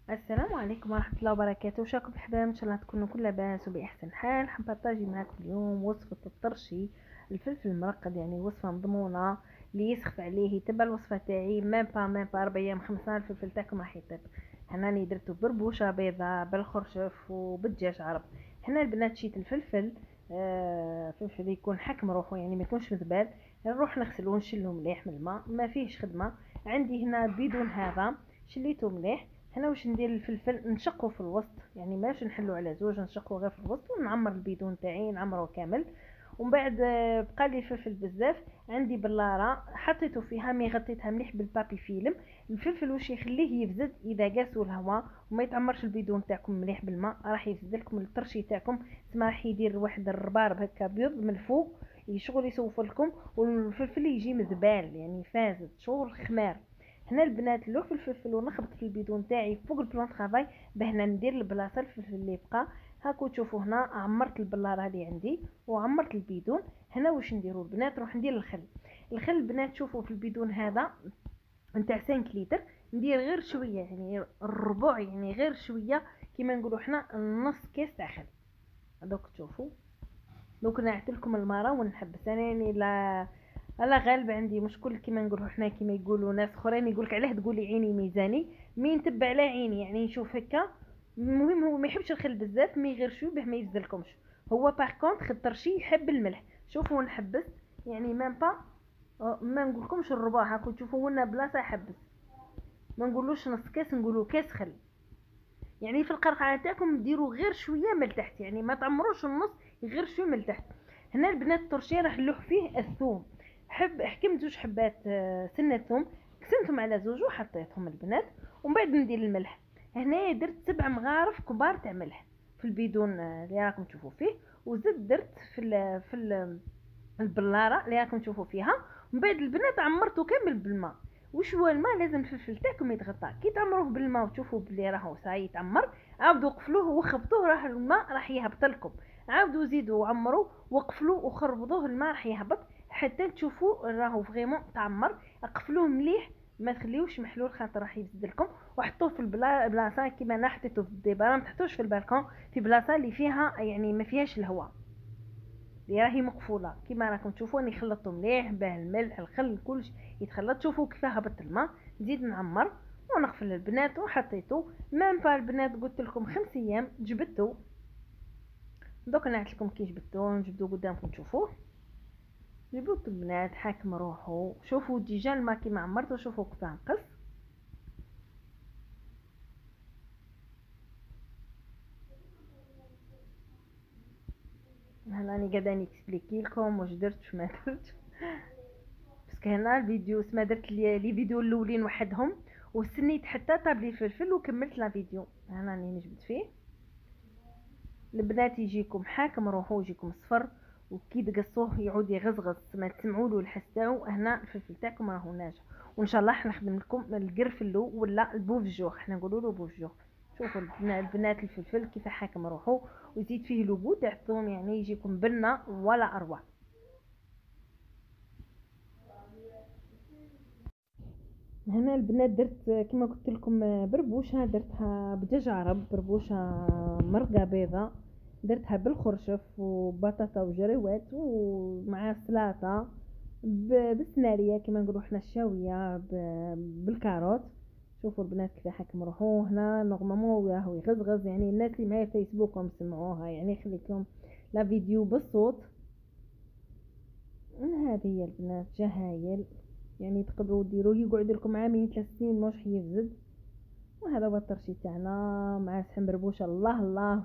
السلام عليكم ورحمة الله وبركاته. وشاكم بحباب، ان شاء الله تكونوا كل لاباس وبأحسن حال. حابة نبارطاجي معاكم اليوم وصفة الطرشي الفلفل المرقد، يعني وصفة مضمونة اللي يسخف عليه يتبع الوصفة تاعي ميم با 4 ايام 5 الفلفل تاعكم راح يطيب. هنا راني درتو بربوشة بيضة بالخرشف وبالدجاج عرب. هنا البنات شيت الفلفل، فلفل يكون حكم روحه، يعني ما يكونش مذبال. نروح نغسلو ونشلو مليح من الماء، ما فيهش خدمة. عندي هنا بدون هذا شليته مليح. هنا واش ندير الفلفل نشقه في الوسط، يعني ماش نحلو على زوج، نشقه غير في الوسط ونعمر البيدون تاعي نعمره كامل. ومن بعد بقى لي الفلفل بزاف. عندي بلاره حطيته فيها مي غطيتها مليح بالبابي فيلم. الفلفل واش يخليه يفزد اذا قاسو الهواء وما يتعمرش البيدون تاعكم مليح بالماء، راح يفزد لكم الطرشي تاعكم. تسمى راح يدير واحد الربارب هكا بيض من الفوق، شغل يسوف لكم. والفلفل يجي مذبال يعني فازد شغل خمار. هنا البنات لو في الفلفل ونخبط في البيدون تاعي فوق البلون طرافاي باه ندير البلاصه الفلفل اللي بقى. هاكو تشوفوا هنا عمرت البلاره اللي عندي وعمرت البيدون. هنا واش نديروا البنات، نروح ندير الخل. الخل البنات تشوفوا في البيدون هذا نتاع 5 لتر، ندير غير شويه يعني الربع، يعني غير شويه كيما نقولوا حنا نص كاس تاع خل. دوك تشوفوا، دوك نعت لكم المره ونحبس انا يعني لا غالب عندي مشكل كيما نقولوا حنا، كيما يقولوا ناس اخرين يقولك علاه تقولي عيني ميزاني، مين تبع على عيني يعني نشوف هكا. المهم هو ما يحبش الخل بزاف، مي غير شوي باه ما يزلكمش. هو باغ كونط خطر شي يحب الملح. شوفوا نحبس يعني ميم با، ما نقولكمش الربع، هاكو تشوفوا لنا بلاصه يحبس. ما نقولوش نص كاس، نقولوا كاس خل. يعني في القرقعه تاعكم ديروا غير شويه من التحت، يعني ما تعمروش النص، غير شويه من التحت. هنا البنات الترشيه راح نلوح فيه الثوم. حكمت 2 حبات سنه ثوم، قسمتهم على زوج وحطيتهم البنات. ومن بعد ندير الملح. هنا درت 7 مغارف كبار تاع ملح في البيدون اللي راكم تشوفوا فيه. وزدت درت البلاره اللي راكم تشوفوا فيها. ومن بعد البنات عمرته كامل بالماء. وش هو الماء؟ لازم الفلفل تاعكم يتغطى. كي تعمروه بالماء وتشوفوا بلي راهو صاي يتعمر، عاودوا قفلوه وخبطوه، راح الماء راح يهبط لكم. عاودوا زيدوا وعمروا وقفلوه وخربطوه، الماء راح يهبط حتى تشوفوا راهو فريمون تعمر. قفلوه مليح، ما تخليوش محلول خاطر راح يفسد لكم. وحطوه في البلاصه كيما انا حطيته في الديباره، ما تحطوش في البالكون، في بلاصه اللي فيها يعني ما فيهاش الهواء، اللي راهي مقفوله. كيما راكم تشوفوني خلطته مليح باه الملح الخل كلش يتخلط. شوفوا كيف هبط الماء. نزيد نعمر ونغفل البنات وحطيته ميم با البنات قلت لكم 5 ايام جبدته. دوك نعت لكم كي جبدته، نجبدو قدامكم تشوفوه. جبدت البنات حاكم روحو. شوفوا ديجا الماء كيما عمرته، شوفوا كيف نقص. هنا راني قاعده نكسبليكي لكم واش درت واش ما درت. باسكو هنا الفيديو سما درت لي فيديو الاولين وحدهم، وسنيت حتى طاب لي الفلفل وكملت لا فيديو. هنا راني نجبد فيه. البنات يجيكم حاكم روحو، يجيكم صفر، وكي تقصوه يعود يغزغز ما تسمعوا له الحس تاعو. هنا الفلفل تاعكم راهو ناجح. وان شاء الله حنخدم لكم القرفلو ولا البوفجوخ، حنا نقولوا له بوفجوخ. شوفوا البنات الفلفل كيف حاكم روحو، ويزيد فيه لوبو تاع الثوم، يعني يجيكم بنه ولا اروع. هنا البنات درت كما قلت لكم بربوشه، درتها بدجاج عرب، بربوشه مرقه بيضه، درتها بالخرشف وبطاطا وجروات ومع سلطه بالسناريه كما نقولوا حنا الشاويه بالكاروت. شوفوا البنات كيف حكم روحو. هنا نورمالمون راهو يغزغز، يعني الناس اللي معايا فيسبوك هم سمعوها، يعني خليت لهم لا فيديو بالصوت. هذه هي البنات جا هايل، يعني تقدروا ديروه يقعد لكم عامين 3 سنين موش يفزد. وهذا هو الطرشي تاعنا مع سحم بربوشه. الله الله.